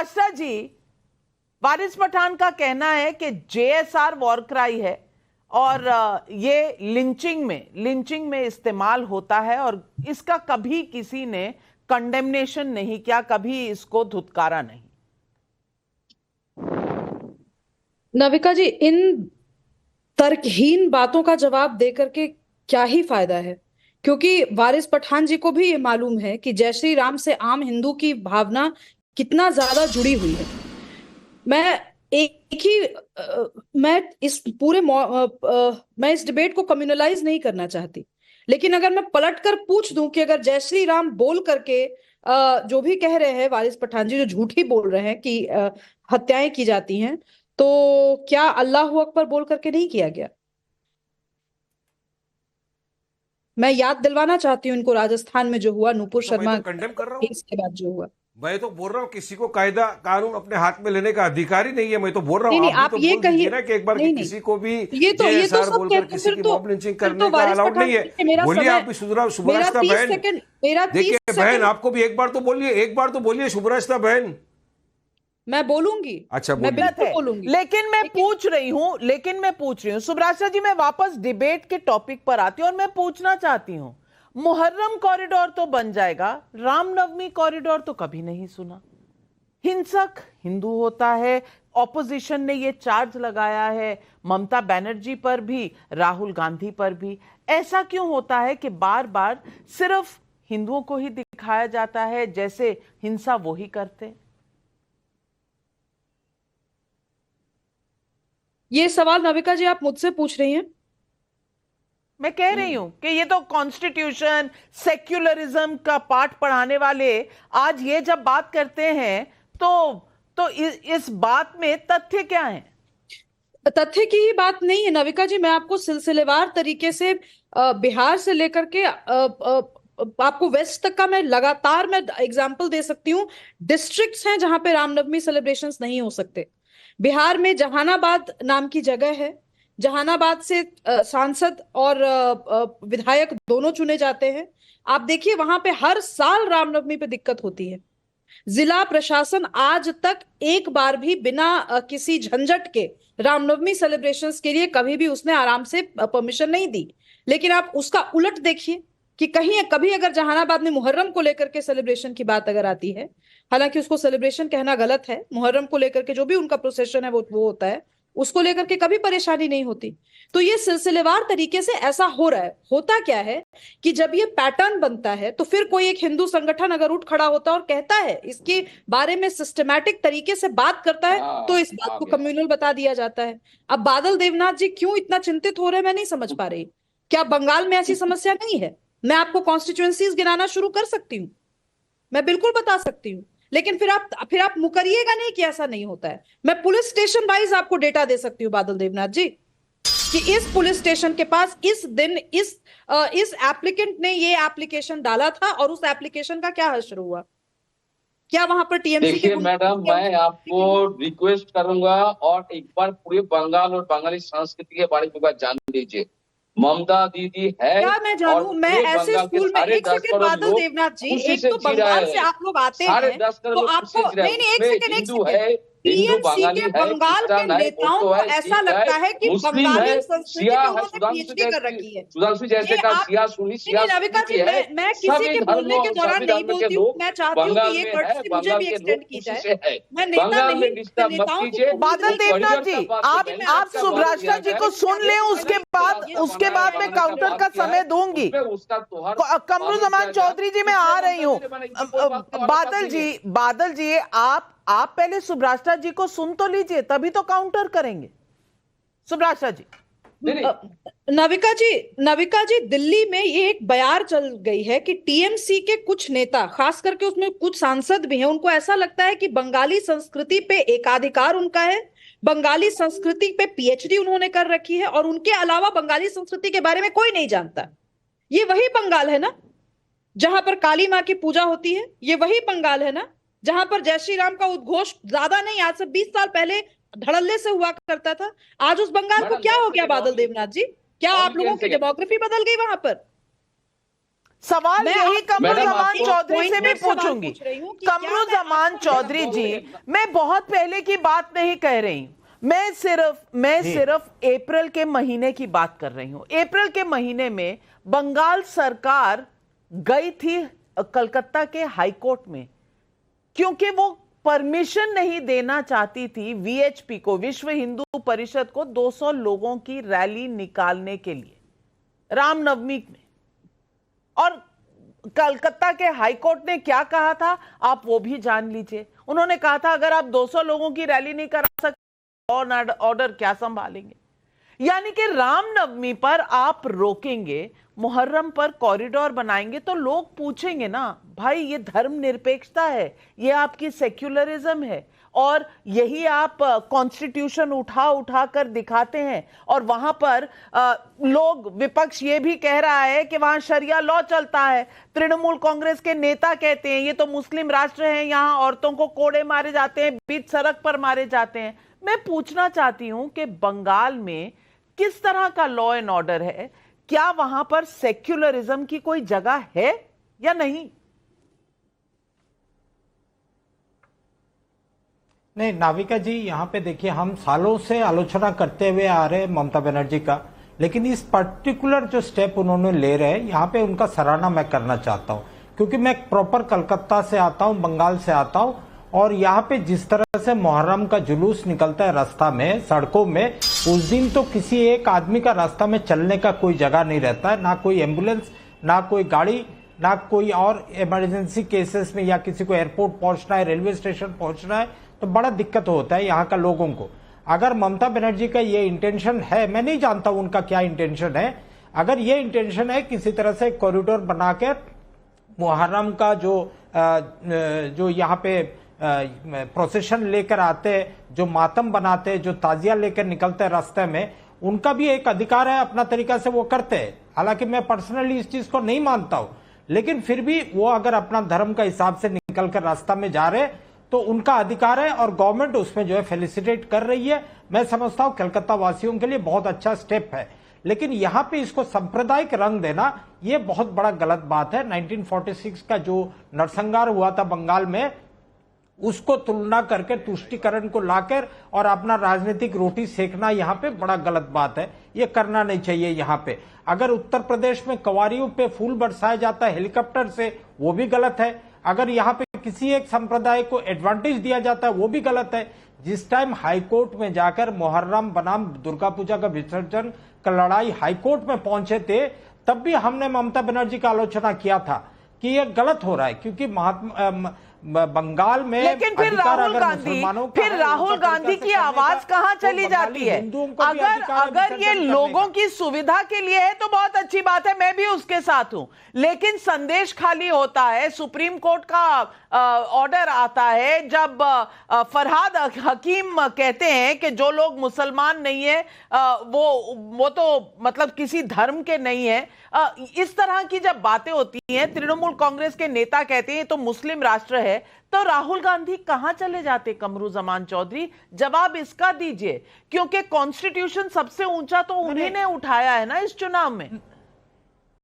सुब्राष्टा जी, वारिस पठान का कहना है कि जेएसआर वॉर क्राई है और ये लिंचिंग में इस्तेमाल होता है और इसका कभी किसी ने कंडेमनेशन नहीं किया, कभी इसको धुतकारा नहीं। नाविका जी, इन तर्कहीन बातों का जवाब देकर के क्या ही फायदा है, क्योंकि वारिस पठान जी को भी ये मालूम है कि जय श्री राम से आम हिंदू की भावना कितना ज्यादा जुड़ी हुई है। मैं मैं इस डिबेट को कम्युनलाइज नहीं करना चाहती, लेकिन अगर मैं पलटकर पूछ दूं कि अगर जय श्री राम बोल करके जो भी कह रहे हैं वारिस पठान जी, जो झूठ ही बोल रहे हैं कि हत्याएं की जाती हैं, तो क्या अल्लाह अकबर बोल करके नहीं किया गया? मैं याद दिलवाना चाहती हूँ इनको राजस्थान में जो हुआ, नूपुर शर्मा कंडेम कर रहा हूँ, केस के बाद जो हुआ। मैं तो बोल रहा हूँ किसी को कायदा कानून अपने हाथ में लेने का अधिकार ही नहीं है। मैं तो बोल रहा हूँ, नहीं, आप आप भी तो ये बोल दीजिए कहिए ना कि एक बार नहीं, किसी को भी ये तो जेएसआर सब बोलकर कहते, किसी की मॉब लिंचिंग करने का वारिस अलाउड पठान नहीं है। मेरा बोलिए, समय, आप भी सुब्राष्टा बहन, देखिए बहन, आपको भी एक बार तो बोलिए सुब्राष्टा बहन। मैं बोलूंगी, अच्छा, मैं बिल्कुल बोलूंगी, लेकिन मैं पूछ रही हूं सुब्राष्टा जी, मैं वापस डिबेट के टॉपिक पर आती हूं और मैं पूछना चाहती हूं, मुहर्रम कॉरिडोर तो बन जाएगा, रामनवमी कॉरिडोर तो कभी नहीं सुना। हिंसक हिंदू होता है, ऑपोजिशन ने ये चार्ज लगाया है ममता बनर्जी पर भी, राहुल गांधी पर भी। ऐसा क्यों होता है कि बार बार सिर्फ हिंदुओं को ही दिखाया जाता है, जैसे हिंसा वो ही करते? ये सवाल नाविका जी आप मुझसे पूछ रही हैं? मैं कह रही हूं कि ये तो कॉन्स्टिट्यूशन सेक्युलरिज्म का पाठ पढ़ाने वाले आज ये जब बात करते हैं तो इस बात में तथ्य क्या है? तथ्य की ही बात नहीं है नाविका जी, मैं आपको सिलसिलेवार तरीके से बिहार से लेकर के आपको वेस्ट तक का मैं एग्जांपल दे सकती हूँ। डिस्ट्रिक्ट्स हैं जहां पे रामनवमी सेलिब्रेशंस नहीं हो सकते। बिहार में जहानाबाद नाम की जगह है, जहानाबाद से सांसद और विधायक दोनों चुने जाते हैं। आप देखिए वहां पे हर साल रामनवमी पे दिक्कत होती है। जिला प्रशासन आज तक एक बार भी बिना किसी झंझट के रामनवमी सेलिब्रेशंस के लिए कभी भी उसने आराम से परमिशन नहीं दी। लेकिन आप उसका उलट देखिए कि कहीं कभी अगर जहानाबाद में मुहर्रम को लेकर के सेलिब्रेशन की बात अगर आती है, हालांकि उसको सेलिब्रेशन कहना गलत है, मुहर्रम को लेकर के जो भी उनका प्रोसेशन है वो होता है, उसको लेकर के कभी परेशानी नहीं होती। तो ये सिलसिलेवार तरीके से ऐसा हो रहा है। होता क्या है कि जब ये पैटर्न बनता है तो फिर कोई एक हिंदू संगठन अगर उठ खड़ा होता है और कहता है, इसके बारे में सिस्टमैटिक तरीके से बात करता है, तो इस बात को कम्युनल बता दिया जाता है। अब बादल देवनाथ जी क्यों इतना चिंतित हो रहे हैं मैं नहीं समझ पा रही। क्या बंगाल में ऐसी समस्या नहीं है? मैं आपको कॉन्स्टिट्यूएंसीज गिनाना शुरू कर सकती हूँ, मैं बिल्कुल बता सकती हूँ, लेकिन फिर आप मुकरिएगा नहीं कि ऐसा नहीं होता है। मैं पुलिस स्टेशन वाइज आपको डेटा दे सकती हूँ बादल देवनाथ जी, कि इस पुलिस स्टेशन के पास इस दिन इस एप्लीकेंट ने ये एप्लीकेशन डाला था और उस एप्लीकेशन का क्या हश्र हुआ। क्या वहां पर टीएमसी देखिए मैडम, मैं आपको रिक्वेस्ट करूंगा और एक बार पूरे बंगाल और बंगाली संस्कृति के बारे में जान लीजिए। ममता दीदी है, क्या मैं जानूं? मैं ऐसे स्कूल में, एक सेकंड बादल देवनाथ जी, एक तो बंगाल से आप लोग आते हैं तो आपको नहीं, एक सेकंड, टीएमसी के बंगाल के नेताओं को ऐसा लगता है कि बंगाली संस्कृति में उन्होंने पीएचडी कर रखी है। सुधांशु जैसे का सिया सुनी सिया नाविका जी, मैं किसी के बोलने के दौरान नहीं बोलती हूँ, मैं चाहती हूँ कि ये कर्टसी मुझे भी एक्सटेंड की जाए। मैं नेता नहीं, नेताओं को। बादल देवनाथ जी, आप सुब्राष्टा जी को सुन लें, उसके बाद मैं काउंटर का समय दूंगी। कमरुज़मान चौधरी जी, मैं आ रही हूँ। बादल जी, आप पहले सुब्राष्टा जी को सुन तो लीजिए, तभी तो काउंटर करेंगे। सुब्राष्टा जी। नाविका जी, दिल्ली में ये एक बयार चल गई है कि टीएमसी के कुछ नेता, खास करके उसमें कुछ सांसद भी हैं, उनको ऐसा लगता है कि बंगाली संस्कृति पे एकाधिकार उनका है, बंगाली संस्कृति पे पीएचडी उन्होंने कर रखी है और उनके अलावा बंगाली संस्कृति के बारे में कोई नहीं जानता। ये वही बंगाल है ना जहां पर काली माँ की पूजा होती है? ये वही बंगाल है ना जहां पर जय श्री राम का उद्घोष ज्यादा नहीं, आज से 20 साल पहले धड़ल्ले से हुआ करता था? आज उस बंगाल को क्या हो गया बादल देवनाथ जी? क्या आप लोगों की डेमोग्राफी बदल गई वहां पर? सवाल मैं यही आप- कमरू मैडम, जमान आपको चौधरी से भी पॉइंटेड सवाल पूछूंगी। पूछ रही हूँ कि क्या कमरू मैं जमान आपको चौधरी जवाब जी, दूंगी? मैं बहुत पहले की बात नहीं कह रही हूं, मैं सिर्फ अप्रैल के महीने की बात कर रही हूं। अप्रैल के महीने में बंगाल सरकार गई थी कलकत्ता के हाई कोर्ट में, क्योंकि वो परमिशन नहीं देना चाहती थी वीएचपी को, विश्व हिंदू परिषद को, 200 लोगों की रैली निकालने के लिए रामनवमी में। और कलकत्ता के हाई कोर्ट ने क्या कहा था आप वो भी जान लीजिए। उन्होंने कहा था अगर आप 200 लोगों की रैली नहीं करा सकते, लॉ एंड ऑर्डर क्या संभालेंगे। यानी कि रामनवमी पर आप रोकेंगे, मुहर्रम पर कॉरिडोर बनाएंगे, तो लोग पूछेंगे ना भाई ये धर्मनिरपेक्षता है, ये आपकी सेक्युलरिज्म है, और यही आप कॉन्स्टिट्यूशन उठा उठा कर दिखाते हैं। और वहां पर लोग, विपक्ष ये भी कह रहा है कि वहां शरिया लॉ चलता है। तृणमूल कांग्रेस के नेता कहते हैं ये तो मुस्लिम राष्ट्र है, यहां औरतों को कोड़े मारे जाते हैं, बीच सड़क पर मारे जाते हैं। मैं पूछना चाहती हूं कि बंगाल में किस तरह का लॉ एंड ऑर्डर है? क्या वहां पर सेक्युलरिज्म की कोई जगह है या नहीं? नहीं नाविका जी, यहाँ पे देखिए हम सालों से आलोचना करते हुए आ रहे हैं ममता बनर्जी का, लेकिन इस पर्टिकुलर जो स्टेप उन्होंने ले रहे हैं यहाँ पे उनका सराहना मैं करना चाहता हूँ, क्योंकि मैं प्रॉपर कलकत्ता से आता हूँ, बंगाल से आता हूँ, और यहाँ पे जिस तरह से मुहर्रम का जुलूस निकलता है रास्ता में, सड़कों में, उस दिन तो किसी एक आदमी का रास्ता में चलने का कोई जगह नहीं रहता है, ना कोई एम्बुलेंस, ना कोई गाड़ी, ना कोई और इमरजेंसी केसेस में, या किसी को एयरपोर्ट पहुंचना है, रेलवे स्टेशन पहुंचना है, तो बड़ा दिक्कत होता है यहाँ का लोगों को। अगर ममता बनर्जी का ये इंटेंशन है, मैं नहीं जानता उनका क्या इंटेंशन है, अगर ये इंटेंशन है किसी तरह से कॉरिडोर बनाकर मुहर्रम का जो यहाँ पे प्रोसेशन लेकर आते हैं, जो मातम बनाते हैं, जो ताजिया लेकर निकलते हैं रास्ते में, उनका भी एक अधिकार है, अपना तरीका से वो करते हैं। हालांकि मैं पर्सनली इस चीज को नहीं मानता हूं, लेकिन फिर भी वो अगर अपना धर्म का हिसाब से निकलकर रास्ता में जा रहे तो उनका अधिकार है, और गवर्नमेंट उसमें जो है फेलिसिटेट कर रही है। मैं समझता हूं कलकत्ता वासियों के लिए बहुत अच्छा स्टेप है, लेकिन यहां पे इसको सांप्रदायिक रंग देना ये बहुत बड़ा गलत बात है। 1946 का जो नरसंहार हुआ था बंगाल में, उसको तुलना करके तुष्टिकरण को लाकर और अपना राजनीतिक रोटी सेकना यहाँ पे बड़ा गलत बात है, ये करना नहीं चाहिए। यहाँ पे अगर उत्तर प्रदेश में कवारियों पे फूल बरसाया जाता है हेलीकॉप्टर से, वो भी गलत है। अगर यहाँ पे किसी एक संप्रदाय को एडवांटेज दिया जाता है, वो भी गलत है। जिस टाइम हाईकोर्ट में जाकर मुहर्रम बनाम दुर्गा पूजा का विसर्जन का लड़ाई हाईकोर्ट में पहुंचे थे, तब भी हमने ममता बनर्जी का आलोचना किया था कि ये गलत हो रहा है, क्योंकि बंगाल में, लेकिन फिर राहुल गांधी की आवाज कहां चली जाती है? अगर ये लोगों की सुविधा के लिए है तो बहुत अच्छी बात है, मैं भी उसके साथ हूं, लेकिन संदेश खाली होता है। सुप्रीम कोर्ट का ऑर्डर आता है जब फरहाद हकीम कहते हैं कि जो लोग मुसलमान नहीं है वो तो मतलब किसी धर्म के नहीं है। इस तरह की जब बातें होती हैं, तृणमूल कांग्रेस के नेता कहते हैं तो मुस्लिम राष्ट्र है, तो राहुल गांधी कहां चले जाते? कमरू जमान चौधरी, जवाब इसका दीजिए, क्योंकि कॉन्स्टिट्यूशन सबसे ऊंचा तो उन्हीं ने उठाया है ना इस चुनाव में।